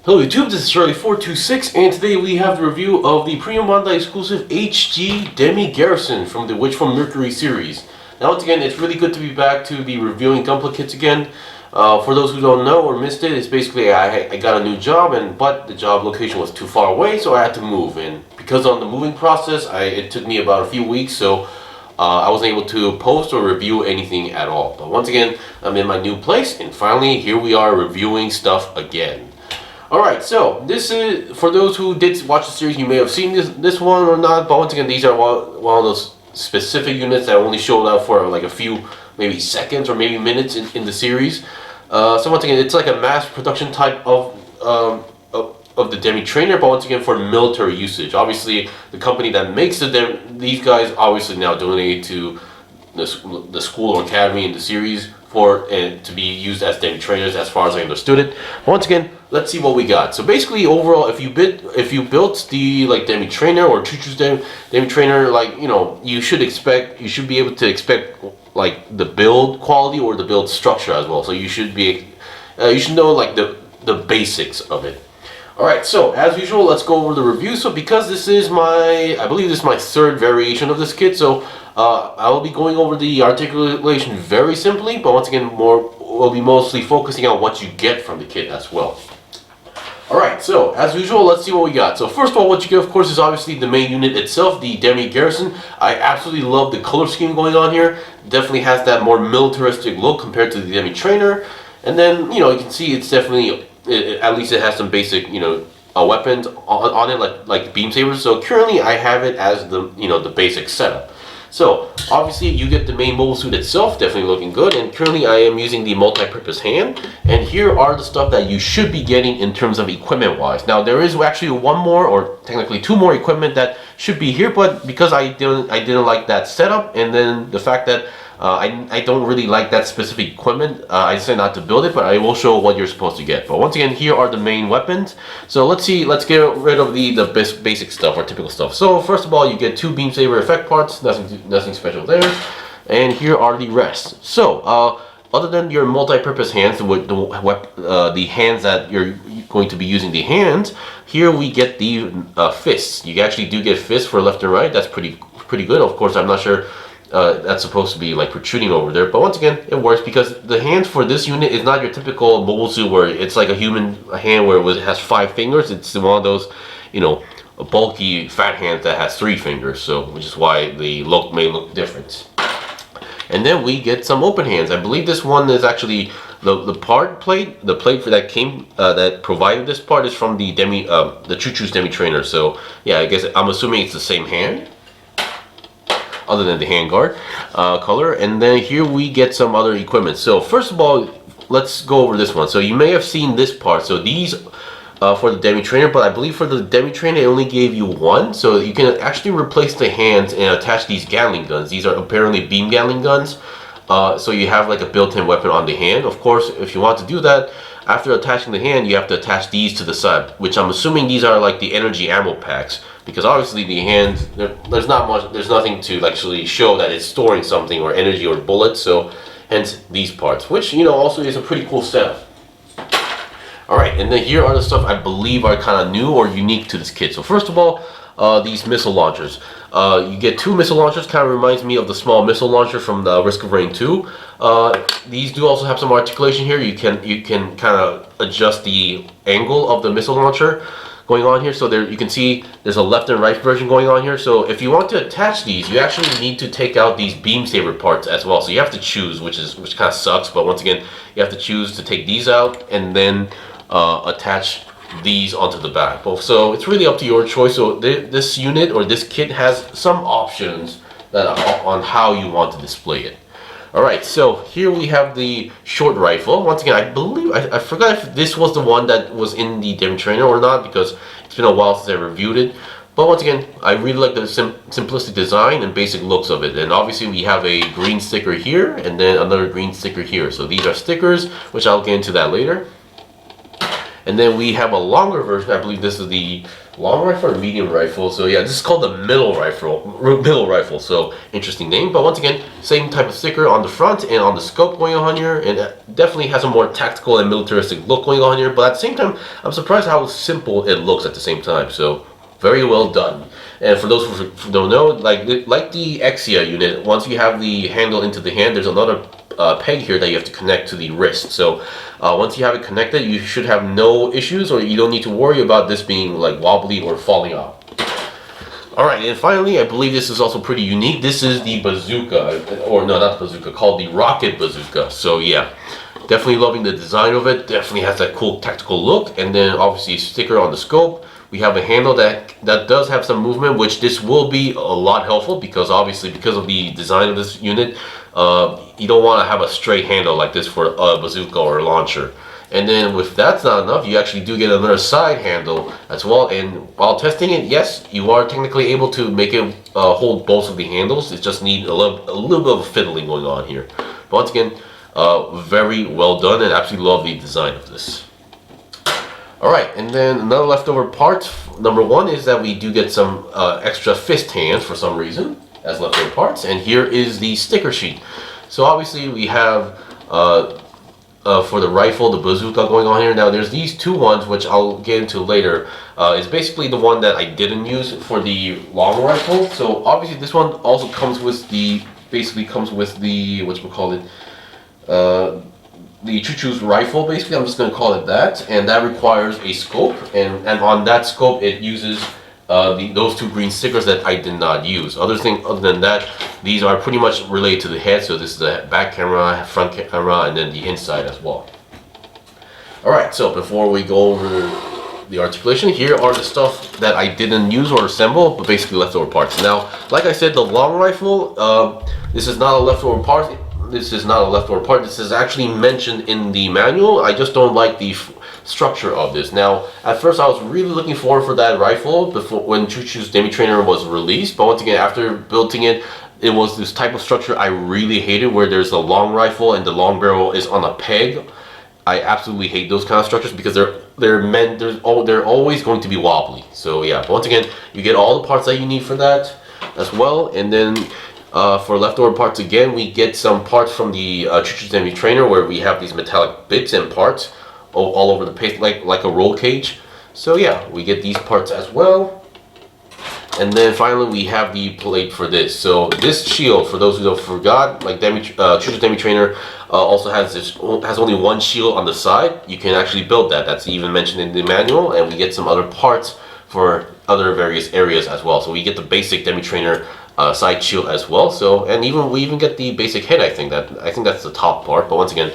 Hello YouTube, this is Charlie426, and today we have the review of the premium Bandai exclusive HG Demi Garrison from the Witch from Mercury series. Now once again, it's really good to be back to be reviewing Gunpla kits again. For those who don't know or missed it, it's basically I got a new job, but the job location was too far away, so I had to move. And because on the moving process, it took me about a few weeks, so I wasn't able to post or review anything at all. But once again, I'm in my new place, and finally here we are reviewing stuff again. Alright, so this is, for those who did watch the series, you may have seen this one or not, but once again, these are one of those specific units that only showed up for like a few, maybe seconds or maybe minutes in the series. So once again, it's like a mass production type of the Demi trainer, but once again for military usage. Obviously, the company that makes these guys obviously now donate to the school or academy in the series to be used as Demi trainers, as far as I understood it. Once again, let's see what we got. So basically, overall, if you built the Demi trainer or Chuchu's Demi trainer, you should be able to expect like the build quality or the build structure as well. So you should know like the basics of it. Alright, so as usual, let's go over the review. So because this is I believe this is my third variation of this kit, so I will be going over the articulation very simply, but once again, we'll be mostly focusing on what you get from the kit as well. Alright, so as usual, let's see what we got. So first of all, what you get, of course, is obviously the main unit itself, the Demi Garrison. I absolutely love the color scheme going on here. Definitely has that more militaristic look compared to the Demi trainer. And then, you can see it's definitely, at least it has some basic, weapons on it, like the beam sabers. So currently I have it as the basic setup. So obviously you get the main mobile suit itself, definitely looking good, and currently I am using the multi-purpose hand, and here are the stuff that you should be getting in terms of equipment wise. Now there is actually one more, or technically two more equipment that should be here, but because I didn't like that setup, and then the fact that I don't really like that specific equipment, I decided not to build it, but I will show what you're supposed to get. But once again, here are the main weapons. So let's get rid of the basic stuff or typical stuff. So first of all, you get two beam saber effect parts, nothing special there. And here are the rest. So other than your multi-purpose hands, with the hands that you're going to be using the hands, here we get the fists. You actually do get fists for left and right. That's pretty good. Of course, I'm not sure that's supposed to be like protruding over there, but once again, it works because the hands for this unit is not your typical mobile suit where it's like a human hand where it has 5 fingers. It's one of those, a bulky fat hand that has 3 fingers. So, which is why the look may look different. And then we get some open hands. I believe this one is actually the plate for that provided this part is from the Chuchu's Demi trainer. So yeah, I guess I'm assuming it's the same hand, other than the handguard color. And then here we get some other equipment. So first of all, let's go over this one. So you may have seen this part. So these for the Demi trainer, but I believe for the Demi trainer it only gave you one. So you can actually replace the hands and attach these Gatling guns. These are apparently beam Gatling guns. So you have like a built-in weapon on the hand. Of course, if you want to do that, after attaching the hand, you have to attach these to the side, which I'm assuming these are like the energy ammo packs, because obviously the hands, there's nothing to actually show that it's storing something or energy or bullets, so hence these parts, which also is a pretty cool setup. Alright, and then here are the stuff I believe are kind of new or unique to this kit. So first of all, these missile launchers. You get 2 missile launchers, kind of reminds me of the small missile launcher from the Risk of Rain 2. These do also have some articulation here. You can kind of adjust the angle of the missile launcher going on here. So there you can see there's a left and right version going on here. So if you want to attach these, you actually need to take out these beam saber parts as well. So you have to choose, which kind of sucks, but once again, you have to choose to take these out and then attach these onto the back. So it's really up to your choice. So this unit or this kit has some options on how you want to display it. Alright, so here we have the short rifle. Once again, I believe, I forgot if this was the one that was in the Demi trainer or not, because it's been a while since I reviewed it. But once again, I really like the simplistic design and basic looks of it. And obviously we have a green sticker here and then another green sticker here. So these are stickers, which I'll get into that later. And then we have a longer version. I believe this is the long rifle or medium rifle. So yeah, this is called the middle rifle. So interesting name. But once again, same type of sticker on the front and on the scope going on here, and it definitely has a more tactical and militaristic look going on here. But at the same time, I'm surprised how simple it looks at the same time. So very well done. And for those who don't know, like the Exia unit, once you have the handle into the hand, there's another peg here that you have to connect to the wrist. So once you have it connected, you should have no issues, or you don't need to worry about this being like wobbly or falling off. Alright, and finally, I believe this is also pretty unique. This is the bazooka, or no, not the bazooka, called the rocket bazooka. So yeah, definitely loving the design of it. Definitely has that cool tactical look. And then obviously sticker on the scope. We have a handle that does have some movement, which this will be a lot helpful, because obviously because of the design of this unit, you don't want to have a straight handle like this for a bazooka or a launcher. And then if that's not enough, you actually do get another side handle as well. And while testing it, yes, you are technically able to make it hold both of the handles. It just needs a little bit of fiddling going on here. But once again, very well done, and absolutely love the design of this. Alright, and then another leftover part, number one, is that we do get some extra fist hands for some reason as leftover parts, and here is the sticker sheet. So obviously we have for the rifle, the bazooka going on here. Now there's these two ones which I'll get into later. It's basically the one that I didn't use for the long rifle. So obviously this one also comes with the, the Choo-Choo's rifle, basically. I'm just going to call it that, and that requires a scope, and on that scope it uses those two green stickers that I did not use. Other than that, these are pretty much related to the head. So this is the back camera, front camera, and then the inside as well. Alright, so before we go over the articulation, here are the stuff that I didn't use or assemble, but basically leftover parts. Now, like I said, the long rifle, this is not a leftover part. This is actually mentioned in the manual. I just don't like the structure of this. Now, at first I was really looking forward for that rifle before, when Choo-Choo's Demi Trainer was released, but once again, after building it, it was this type of structure I really hated, where there's a long rifle and the long barrel is on a peg. I absolutely hate those kind of structures, because they're always going to be wobbly. So yeah, but once again, you get all the parts that you need for that as well. And then for leftover parts, again, we get some parts from the Choo-Choo's Demi Trainer, where we have these metallic bits and parts all over the page, like a roll cage. So yeah, we get these parts as well. And then finally we have the plate for this. So this shield, for those who don't forgot, like Choo-Choo's Demi Trainer also has only one shield on the side. You can actually build that. That's even mentioned in the manual, and we get some other parts for other various areas as well. So we get the basic Demi Trainer side shield as well. So, and we even get the basic head. I think that's the top part. But once again,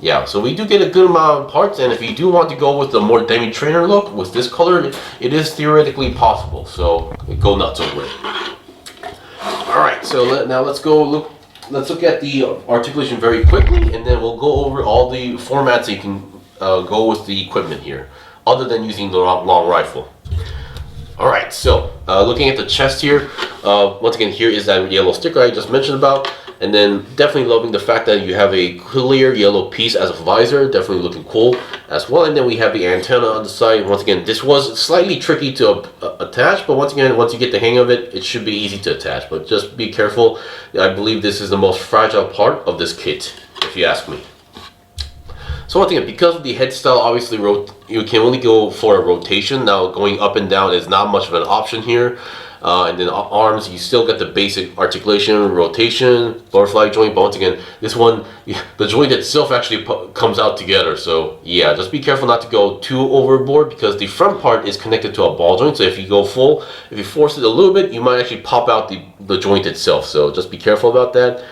yeah, so we do get a good amount of parts, and if you do want to go with the more Demi Trainer look with this color, it is theoretically possible. So go nuts over it. All right, so now let's look at the articulation very quickly, and then we'll go over all the formats that you can go with the equipment here, other than using the long rifle. Alright, so looking at the chest here, once again, here is that yellow sticker I just mentioned about, and then definitely loving the fact that you have a clear yellow piece as a visor, definitely looking cool as well. And then we have the antenna on the side. Once again, this was slightly tricky to attach, but once again, once you get the hang of it, it should be easy to attach, but just be careful. I believe this is the most fragile part of this kit, if you ask me. So one thing, because of the head style, obviously you can only go for a rotation. Now going up and down is not much of an option here. And then arms, you still get the basic articulation, rotation, butterfly joint. But once again, this one, the joint itself actually comes out together. So yeah, just be careful not to go too overboard, because the front part is connected to a ball joint. So if you go full, if you force it a little bit, you might actually pop out the joint itself. So just be careful about that.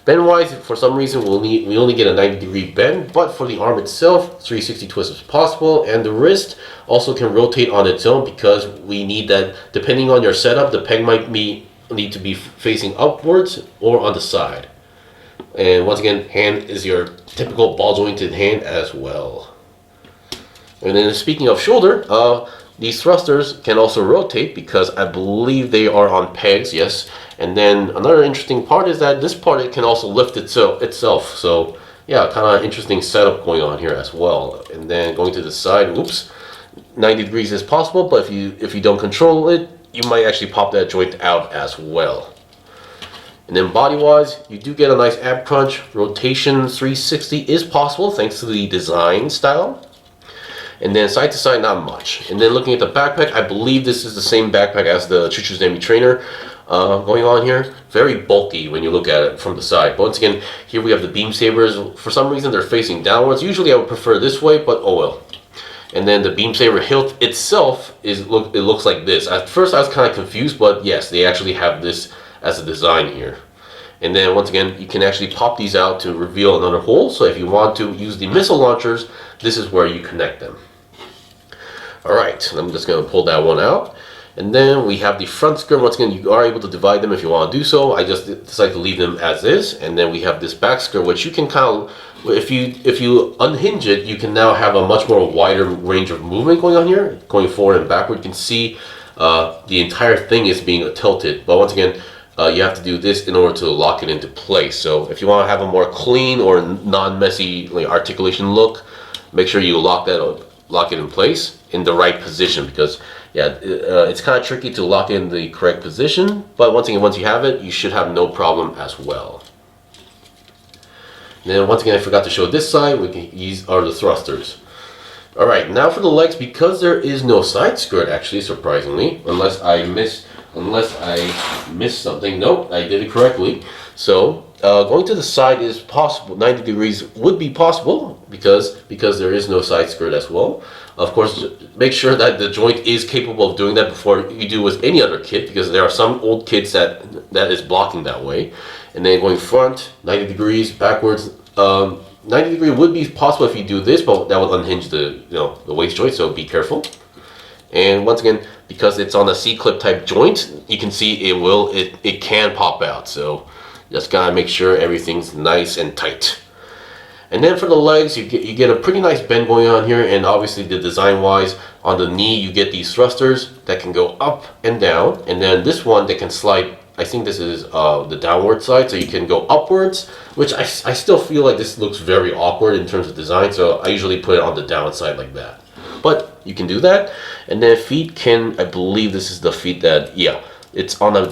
Bend wise, for some reason, we only get a 90-degree bend, but for the arm itself, 360 twist is possible, and the wrist also can rotate on its own, because we need that. Depending on your setup, the peg might need to be facing upwards or on the side. And once again, hand is your typical ball jointed hand as well. And then speaking of shoulder, these thrusters can also rotate, because I believe they are on pegs, yes. And then another interesting part is that this part, it can also lift itself. So yeah, kind of interesting setup going on here as well. And then going to the side, oops, 90 degrees is possible, but if you don't control it, you might actually pop that joint out as well. And then body-wise, you do get a nice ab crunch. Rotation 360 is possible thanks to the design style. And then side to side, not much. And then looking at the backpack, I believe this is the same backpack as the Choo Choo's Demi Trainer going on here. Very bulky when you look at it from the side. But once again, here we have the beam sabers. For some reason, they're facing downwards. Usually I would prefer this way, but oh well. And then the beam saber hilt itself it looks like this. At first I was kind of confused, but yes, they actually have this as a design here. And then once again, you can actually pop these out to reveal another hole. So if you want to use the missile launchers, this is where you connect them. Alright, I'm just going to pull that one out. And then we have the front skirt. Once again, you are able to divide them if you want to do so. I just decided to leave them as is. And then we have this back skirt, which you can kind of, if you unhinge it, you can now have a much more wider range of movement going on here. Going forward and backward, you can see the entire thing is being tilted. But once again, you have to do this in order to lock it into place. So if you want to have a more clean or non-messy articulation look, make sure you lock it in place in the right position, because yeah, it's kind of tricky to lock in the correct position, but once again, once you have it, you should have no problem as well. And then once again, I forgot to show this side. These are the thrusters. Alright, now for the legs, because there is no side skirt actually, surprisingly, unless I missed something. Nope, I did it correctly. So going to the side is possible. 90 degrees would be possible because there is no side skirt as well. Of course, make sure that the joint is capable of doing that before you do with any other kit, because there are some old kits that is blocking that way. And then going front, 90 degrees, backwards. 90 degree would be possible if you do this, but that would unhinge the the waist joint, so be careful. And once again, because it's on a C-clip type joint, you can see it can pop out. So just gotta make sure everything's nice and tight. And then for the legs, you get a pretty nice bend going on here, and obviously the design wise, on the knee you get these thrusters that can go up and down, and then this one that can slide. I think this is the downward side, so you can go upwards, which I still feel like this looks very awkward in terms of design, so I usually put it on the downside like that. But you can do that. And then feet can, I believe this is the feet that, yeah, it's on a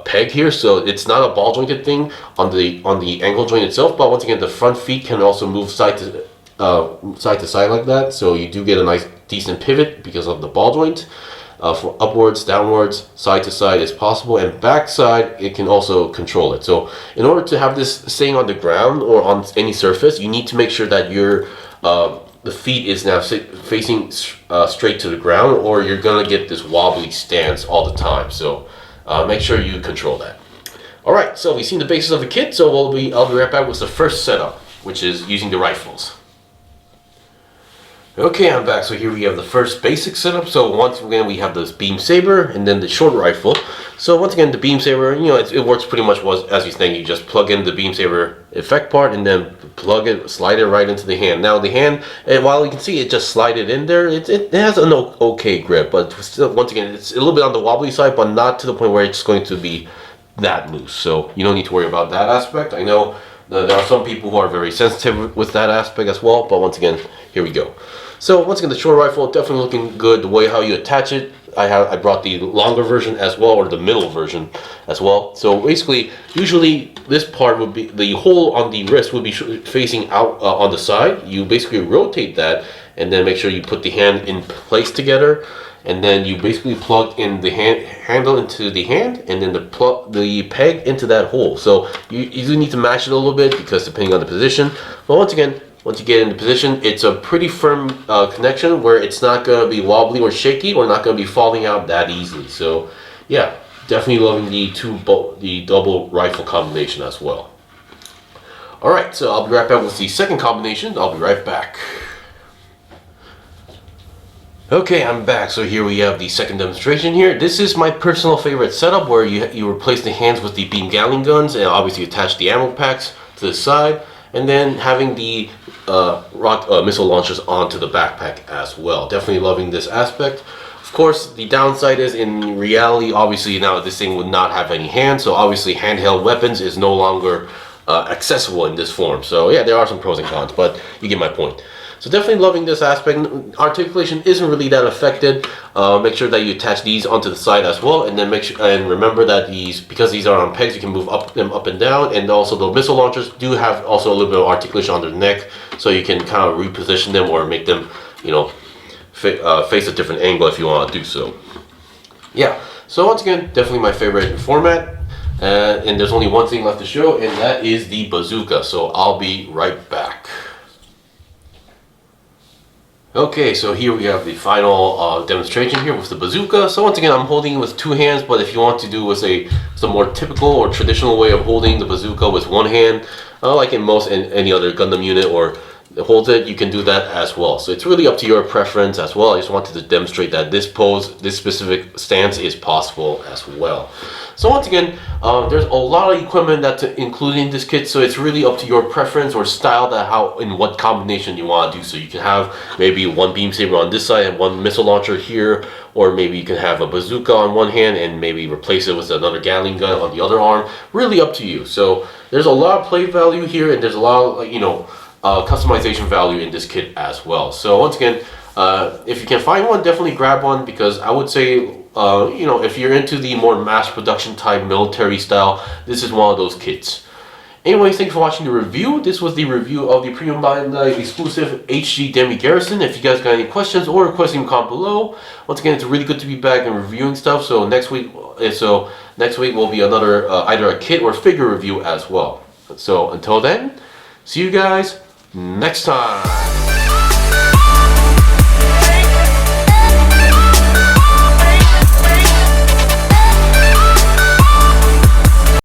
peg here, so it's not a ball jointed thing on the ankle joint itself. But once again, the front feet can also move side to side like that, so you do get a nice decent pivot because of the ball joint. For upwards, downwards, side to side is possible, and back side it can also control it. So in order to have this staying on the ground or on any surface, you need to make sure that your the feet is now facing straight to the ground, or you're gonna get this wobbly stance all the time. So make sure you control that. Alright, so we've seen the basis of the kit, so I'll be right back with the first setup, which is using the rifles. Okay, I'm back. So here we have the first basic setup. So once again, we have this beam saber and then the short rifle. So once again, the beam saber, it works pretty much as you're saying. You just plug in the beam saber effect part and then slide it right into the hand. Now the hand, while you can see it just slide it in there, it has an okay grip, but still, once again, it's a little bit on the wobbly side, but not to the point where it's going to be that loose. So you don't need to worry about that aspect. I know there are some people who are very sensitive with that aspect as well, but once again, here we go. So once again, the short rifle definitely looking good. The way how you attach it, I brought the longer version as well, or the middle version as well. So basically, usually this part would be, the hole on the wrist would be facing out on the side. You basically rotate that and then make sure you put the hand in place together, and then you basically plug in the handle into the hand, and then the peg into that hole. So you do need to match it a little bit, because depending on the position. But once again, once you get into position, it's a pretty firm connection where it's not going to be wobbly or shaky, or not going to be falling out that easily. So yeah, definitely loving the double rifle combination as well. Alright, so I'll be right back with the second combination. I'll be right back. Okay, I'm back. So here we have the second demonstration here. This is my personal favorite setup, where you replace the hands with the beam Gatling guns, and obviously attach the ammo packs to the side, and then having the missile launchers onto the backpack as well. Definitely loving this aspect. Of course, the downside is, in reality, obviously now this thing would not have any hands, so obviously handheld weapons is no longer accessible in this form. So yeah, there are some pros and cons, but you get my point. So definitely loving this aspect. Articulation isn't really that affected. Make sure that you attach these onto the side as well, and then make sure and remember that because these are on pegs, you can move them up and down. And also the missile launchers do have also a little bit of articulation on their neck, so you can kind of reposition them or make them, you know, face a different angle if you want to do so. Yeah. So once again, definitely my favorite format. And there's only one thing left to show, and that is the bazooka. So I'll be right back. Okay, so here we have the final demonstration here with the bazooka. So once again, I'm holding it with two hands, but if you want to do with some more typical or traditional way of holding the bazooka with one hand, like in any other Gundam unit or holds it, you can do that as well. So it's really up to your preference as well. I just wanted to demonstrate that this pose, this specific stance is possible as well. So once again, there's a lot of equipment that's included in this kit, so it's really up to your preference or style, in what combination you want to do. So you can have maybe one beam saber on this side and one missile launcher here, or maybe you can have a bazooka on one hand and maybe replace it with another Gatling gun on the other arm. Really up to you. So there's a lot of play value here, and there's a lot of customization value in this kit as well. So once again, if you can find one, definitely grab one, because I would say, if you're into the more mass production type military style, this is one of those kits. Anyways, thanks for watching the review. This was the review of the P-Bandai exclusive HG Demi Garrison. If you guys got any questions or requests, you can comment below. Once again, it's really good to be back and reviewing stuff. So next week will be another either a kit or figure review as well. So until then, see you guys next time.